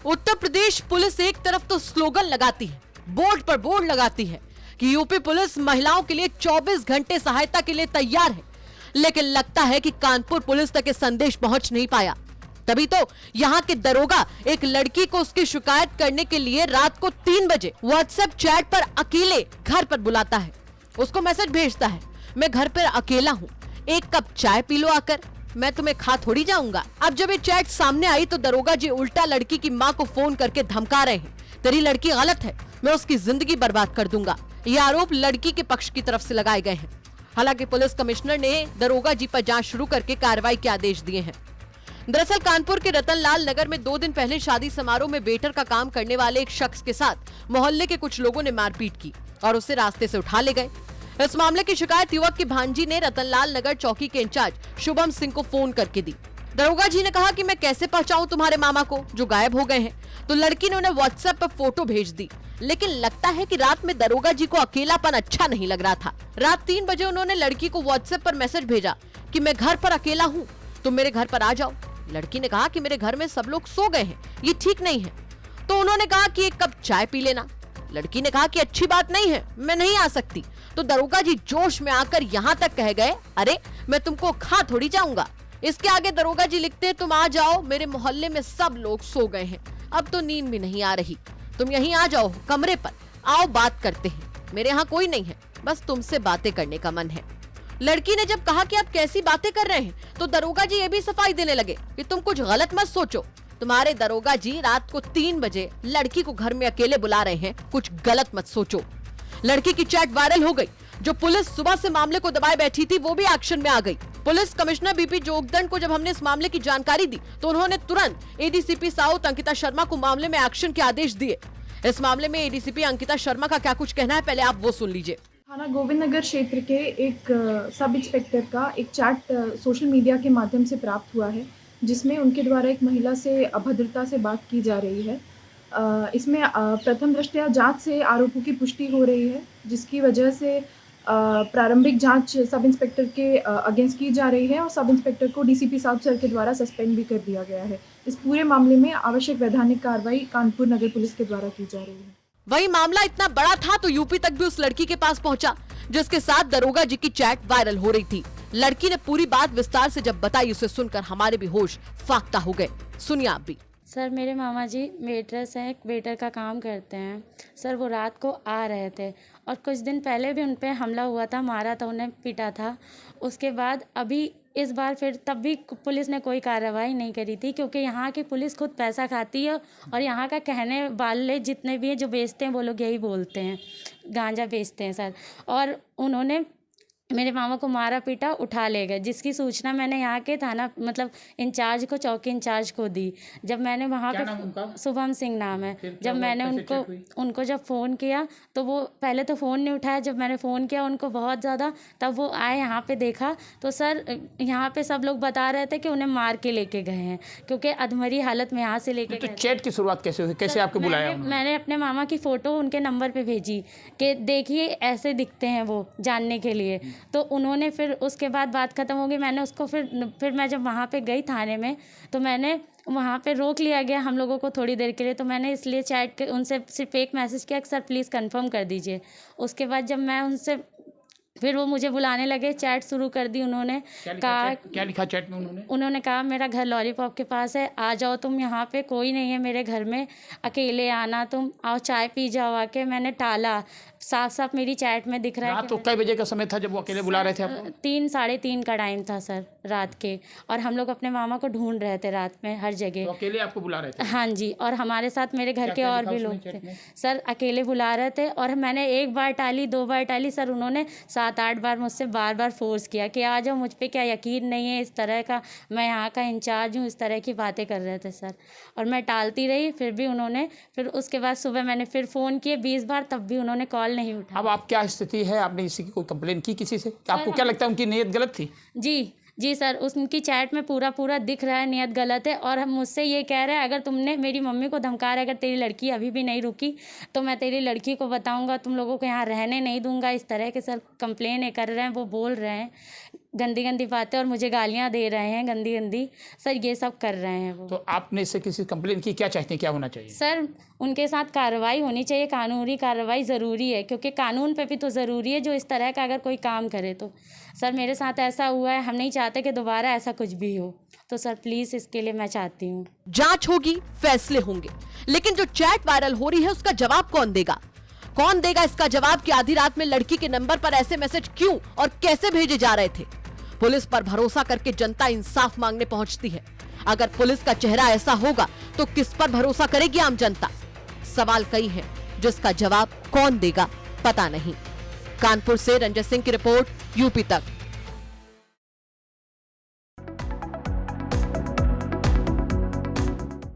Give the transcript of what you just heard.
Uttar Pradesh police एक तरफ तो स्लोगन लगाती है, बोर्ड पर बोर्ड लगाती है कि यूपी पुलिस महिलाओं के लिए 24 घंटे सहायता के लिए तैयार है, लेकिन लगता है कि कानपुर पुलिस तक ये संदेश पहुंच नहीं पाया। तभी तो यहां के दरोगा एक लड़की को उसकी शिकायत करने के लिए रात को 3 बजे व्हाट्सएप चैट पर अकेले घर पर बुलाता है। उसको मैसेज भेजता है, मैं घर पर अकेला हूं, एक कप चाय पी लो आकर, मैं तुम्हें खा थोड़ी जाऊंगा। अब जब ये चैट सामने आई तो दरोगा जी उल्टा लड़की की मां को फोन करके धमका रहे हैं, तेरी लड़की गलत है, मैं उसकी जिंदगी बर्बाद कर दूंगा। ये आरोप लड़की के पक्ष की तरफ से लगाए गए हैं। हालांकि पुलिस कमिश्नर ने दरोगा जी पर जांच शुरू करके कार्रवाई के आदेश दिए हैं। दरअसल कानपुर के रतनलाल नगर में 2 दिन पहले शादी समारोह में वेटर का काम करने वाले एक शख्स के साथ मोहल्ले के कुछ लोगों ने मारपीट की और उसे रास्ते से उठा ले गए। इस मामले की शिकायत युवक की भांजी ने रतनलाल नगर चौकी के इंचार्ज शुभम सिंह को फोन करके दी। दरोगा जी ने कहा कि मैं कैसे पहुंचाऊं तुम्हारे मामा को जो गायब हो गए हैं। तो लड़की ने उन्हें व्हाट्सएप पर फोटो भेज दी, लेकिन लगता है कि रात में दरोगा जी को अकेलापन अच्छा नहीं लग रहा था। रात 3 बजे उन्होंने लड़की को व्हाट्सएप पर मैसेज भेजा कि मैं घर पर अकेला हूँ, तुम मेरे घर पर आ जाओ। लड़की ने कहा कि मेरे घर में सब लोग सो गए हैं, ये ठीक नहीं है। तो उन्होंने कहा कि एक कप चाय पी लेना। लड़की ने कहा कि अच्छी बात नहीं है, मैं नहीं आ सकती। तो दरोगा जी जोश में आकर यहाँ तक कह गए, अरे मैं तुमको खा थोड़ी जाऊंगा। इसके आगे दरोगा जी लिखते हैं, तुम आ जाओ, मेरे मोहल्ले में सब लोग सो गए हैं, अब तो नींद भी नहीं आ रही, तुम यहीं आ जाओ कमरे पर, आओ बात करते हैं, मेरे यहाँ कोई नहीं है, बस तुमसे बातें करने का मन है। लड़की ने जब कहा कि आप कैसी बातें कर रहे हैं, तो दरोगा जी ये भी सफाई देने लगे कि तुम कुछ गलत मत सोचो, तुम्हारे दरोगा जी रात को 3 बजे लड़की को घर में अकेले बुला रहे हैं, कुछ गलत मत सोचो। लड़की की चैट वायरल हो गई। जो पुलिस सुबह से मामले को दबाए बैठी थी वो भी एक्शन में आ गई। पुलिस कमिश्नर बीपी जोगदंड को जब हमने इस मामले की जानकारी दी तो उन्होंने तुरंत एडीसीपी साउथ अंकिता शर्मा को मामले में एक्शन के आदेश दिए। इस मामले में एडीसीपी अंकिता शर्मा का क्या कुछ कहना है, पहले आप वो सुन लीजिए। थाना गोविंद नगर क्षेत्र के एक सब इंस्पेक्टर का एक चैट सोशल मीडिया के माध्यम से प्राप्त हुआ है, जिसमें उनके द्वारा एक महिला से अभद्रता से बात की जा रही है। इसमें प्रथम दृष्टया जांच से आरोपों की पुष्टि हो रही है, जिसकी वजह से प्रारंभिक जांच सब इंस्पेक्टर के अगेंस्ट की जा रही है और सब इंस्पेक्टर को डीसीपी साउथ सर के द्वारा सस्पेंड भी कर दिया गया है। इस पूरे मामले में आवश्यक वैधानिक कार्रवाई कानपुर नगर पुलिस के द्वारा की जा रही है। वही मामला इतना बड़ा था तो यूपी तक भी उस लड़की के पास पहुंचा जिसके साथ दरोगा जी की चैट वायरल हो रही थी। लड़की ने पूरी बात विस्तार से जब बताई, उसे सुनकर हमारे भी होश फाख्ता हो गए। सुनिए आप भी। सर मेरे मामा जी वेटर्स हैं, वेटर का काम करते हैं। सर वो रात को आ रहे थे और कुछ दिन पहले भी उन पे हमला हुआ था, मारा था, उन्हें पीटा था। उसके बाद अभी इस बार फिर तब भी पुलिस ने कोई कार्रवाई नहीं करी थी, क्योंकि यहाँ की पुलिस खुद पैसा खाती है और यहाँ का कहने वाले जितने भी हैं जो बेचते हैं वो लोग यही बोलते हैं, गांजा बेचते हैं सर। और उन्होंने मेरे मामा को मारा पीटा, उठा ले गए, जिसकी सूचना मैंने यहाँ के थाना मतलब इंचार्ज को, चौकी इंचार्ज को दी। जब मैंने वहाँ पे, शुभम सिंह नाम है, जब मैंने उनको जब फ़ोन किया तो वो पहले तो फ़ोन नहीं उठाया। जब मैंने फ़ोन किया उनको बहुत ज़्यादा, तब वो आए यहाँ पे देखा तो सर यहाँ पे सब लोग बता रहे थे कि उन्हें मार के लेके गए हैं, क्योंकि अधमरी हालत में यहाँ से लेके गए। तो चैट की शुरुआत कैसे हुई, कैसे आपको बुलाया? मैंने अपने मामा की फ़ोटो उनके नंबर पर भेजी कि देखिए ऐसे दिखते हैं वो, जानने के लिए। तो उन्होंने फिर उसके बाद बात ख़त्म हो गई। मैंने उसको फिर मैं जब वहाँ पे गई थाने में तो मैंने वहाँ पे रोक लिया गया हम लोगों को थोड़ी देर के लिए। तो मैंने इसलिए चैट के उनसे सिर्फ एक मैसेज किया कि सर प्लीज़ कंफर्म कर दीजिए। उसके बाद जब मैं उनसे, फिर वो मुझे बुलाने लगे, चैट शुरू कर दी उन्होंने। कहा क्या लिखा चैट में उन्होंने कहा मेरा घर लॉलीपॉप के पास है, आ जाओ तुम यहाँ पे, कोई नहीं है मेरे घर में, अकेले आना, तुम आओ चाय पी जाओ आके। मैंने टाला, साफ साफ मेरी चैट में दिख रहा है। तो कई बजे का समय था जब वो अकेले बुला रहे थे आपको? 3 साढ़े 3 का टाइम था सर रात के, और हम लोग अपने मामा को ढूंढ रहे थे रात में हर जगह। तो अकेले आपको बुला रहे थे? हाँ जी, और हमारे साथ मेरे घर के और भी लोग थे सर, अकेले बुला रहे थे। और मैंने 1 बार टाली, 2 बार टाली सर, उन्होंने 7-8 बार मुझसे बार फोर्स किया कि आ जाओ, मुझ पर क्या यकीन नहीं है, इस तरह का, मैं यहाँ का इंचार्ज हूँ, इस तरह की बातें कर रहे थे सर। और मैं टालती रही, फिर भी उन्होंने, फिर उसके बाद सुबह मैंने फिर फ़ोन किए 20 बार, तब भी उन्होंने कॉल नहीं उठाया। अब आप क्या स्थिति है, आपने इसी की कोई कंप्लेन की किसी से? आपको क्या लगता है उनकी नीयत गलत थी? जी सर, उनकी चैट में पूरा दिख रहा है नीयत गलत है। और हम मुझसे ये कह रहे हैं, अगर तुमने मेरी मम्मी को धमका रहा है, अगर तेरी लड़की अभी भी नहीं रुकी तो मैं तेरी लड़की को बताऊंगा, तुम लोगों को यहाँ रहने नहीं दूंगा, इस तरह के सर कंप्लेन कर रहे हैं, वो बोल रहे हैं। गंदी गंदी बातें और मुझे गालियां दे रहे हैं गंदी गंदी। सर ये सब कर रहे हैं वो। तो आपने इससे किसी कंप्लेन की, क्या चाहते हैं क्या होना चाहिए? सर उनके साथ कार्रवाई होनी चाहिए, कानूनी कार्रवाई ज़रूरी है, क्योंकि कानून पे भी तो ज़रूरी है जो इस तरह का अगर कोई काम करे तो। सर मेरे साथ ऐसा हुआ है, हम नहीं चाहते कि दोबारा ऐसा कुछ भी हो, तो सर प्लीज़ इसके लिए मैं चाहती हूँ। जांच होगी, फैसले होंगे, लेकिन जो चैट वायरल हो रही है उसका जवाब कौन देगा? कौन देगा इसका जवाब कि आधी रात में लड़की के नंबर पर ऐसे मैसेज क्यों और कैसे भेजे जा रहे थे? पुलिस पर भरोसा करके जनता इंसाफ मांगने पहुंचती है। अगर पुलिस का चेहरा ऐसा होगा तो किस पर भरोसा करेगी आम जनता? सवाल कई हैं, जिसका जवाब कौन देगा पता नहीं। कानपुर से रंजन सिंह की रिपोर्ट, यूपी तक।